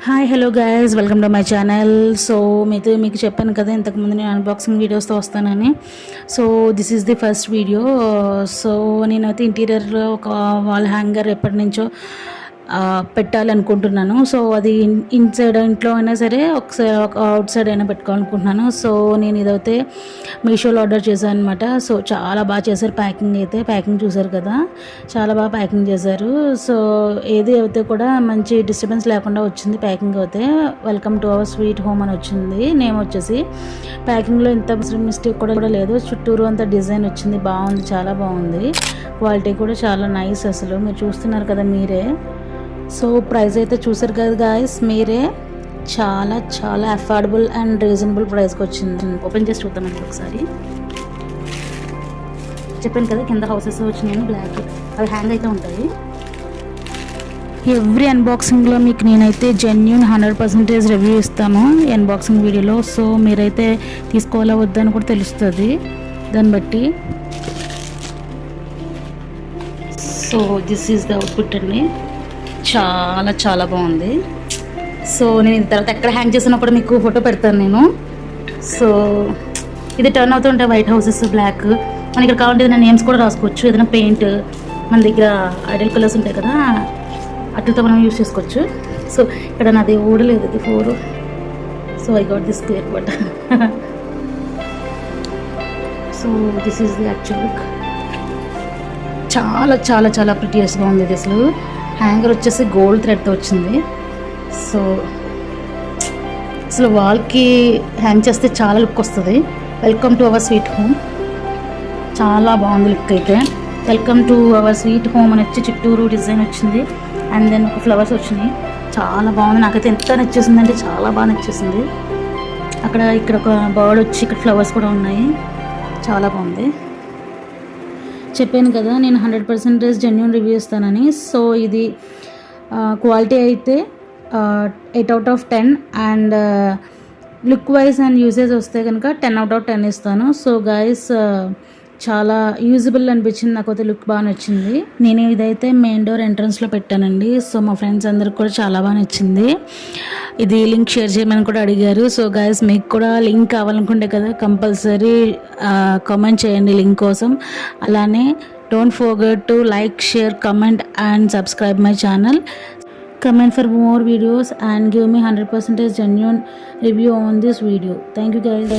Hi hello guys, welcome to my channel. So మీకు చెప్పాను కదా ఇంతకుముందు నేను అన్బాక్సింగ్ వీడియోస్తో వస్తానని. So this is the first video. So నేనైతే ఇంటీరియర్లో ఒక వాల్ హ్యాంగర్ ఎప్పటి నుంచో పెట్టాలనుకుంటున్నాను. సో అది ఇన్సైడ్ ఇంట్లో అయినా సరే ఒకసారి అవుట్ సైడ్ అయినా పెట్టుకోవాలనుకుంటున్నాను. సో నేను ఇదైతే మీషోలో ఆర్డర్ చేశాను అనమాట. సో చాలా బాగా చేశారు ప్యాకింగ్ చూసారు కదా, చాలా బాగా ప్యాకింగ్ చేశారు. సో ఏది అయితే కూడా మంచి డిస్టర్బెన్స్ లేకుండా వచ్చింది ప్యాకింగ్ అయితే. Welcome to our sweet home అని వచ్చింది నేమ్ వచ్చేసి. ప్యాకింగ్లో ఇంత మిస్టేక్ కూడా లేదు. చుట్టూరు అంతా డిజైన్ వచ్చింది, బాగుంది, చాలా బాగుంది. క్వాలిటీ కూడా చాలా నైస్. అసలు మీరు చూస్తున్నారు కదా మీరే. సో ప్రైస్ అయితే చూసారు కదా గాయస్ మీరే. చాలా చాలా అఫోర్డబుల్ అండ్ రీజనబుల్ ప్రైస్కి వచ్చింది. ఓపెన్ చేసి చూద్దామండి ఒకసారి. చెప్పాను కదా కింద హౌసెస్ వచ్చినాయి బ్లాక్, అవి హ్యాంగ్ అయితే ఉంటాయి. ఎవ్రీ అన్బాక్సింగ్లో మీకు నేనైతే జెన్యూన్ 100% రివ్యూ ఇస్తాను అన్బాక్సింగ్ వీడియోలో. సో మీరైతే తీసుకోవాలా వద్దని కూడా తెలుస్తుంది దాన్ని బట్టి. So this is the output అండి. చాలా చాలా బాగుంది. సో నేను తర్వాత ఎక్కడ హ్యాంగ్ చేసినా కూడా మీకు ఫోటో పెడతాను నేను. సో ఇది టర్న్ అవుతుంటే వైట్ హౌసెస్ బ్లాక్, మన ఇక్కడ కావాలంటే ఏదైనా నేమ్స్ కూడా రాసుకోవచ్చు. ఏదైనా పెయింట్ మన దగ్గర ఐడల్ కలర్స్ ఉంటాయి కదా, అట్లతో మనం యూస్ చేసుకోవచ్చు. సో ఇక్కడ నాది ఊడలేదు, ఇది 4. So I got this clear but. So this is the actual look. చాలా చాలా చాలా ప్రిటియస్గా ఉంది ఇది. అసలు హ్యాంగర్ వచ్చేసి గోల్డ్ థ్రెడ్తో వచ్చింది. సో అసలు వాల్కి హ్యాంగ్ చేస్తే చాలా లుక్ వస్తుంది. Welcome to our sweet home. చాలా బాగుంది లుక్ అయితే. Welcome to our sweet home అని వచ్చి చుట్టూరు డిజైన్ వచ్చింది. అండ్ దెన్ ఒక ఫ్లవర్స్ వచ్చినాయి. చాలా బాగుంది. నాకైతే ఎంత నచ్చేసింది అంటే చాలా బాగా నచ్చేసింది. ఇక్కడ ఒక బర్డ్ వచ్చి ఇక్కడ ఫ్లవర్స్ కూడా ఉన్నాయి. చాలా బాగుంది. చెప్పాను కదా నేను 100% జెన్యూన్ రివ్యూ ఇస్తానని. సో ఇది క్వాలిటీ అయితే 8 out of 10 and look wise and usage వస్తే కనుక 10 out of 10 ఇస్తాను. సో గైస్ చాలా యూజబుల్ అనిపించింది నాకైతే. లుక్ బాగా నచ్చింది. నేను ఇదైతే మెయిన్ డోర్ ఎంట్రన్స్లో పెట్టానండి. సో మా ఫ్రెండ్స్ అందరికి కూడా చాలా బాగా నచ్చింది. ఇది లింక్ షేర్ చేయమని కూడా అడిగారు. సో గైస్ మీకు కూడా లింక్ కావాలనుకుంటే కదా కంపల్సరీ కామెంట్ చేయండి లింక్ కోసం. అలానే don't forget to like, share, comment and subscribe my channel. Comment for more videos and give me 100% genuine review on this video. Thank you guys.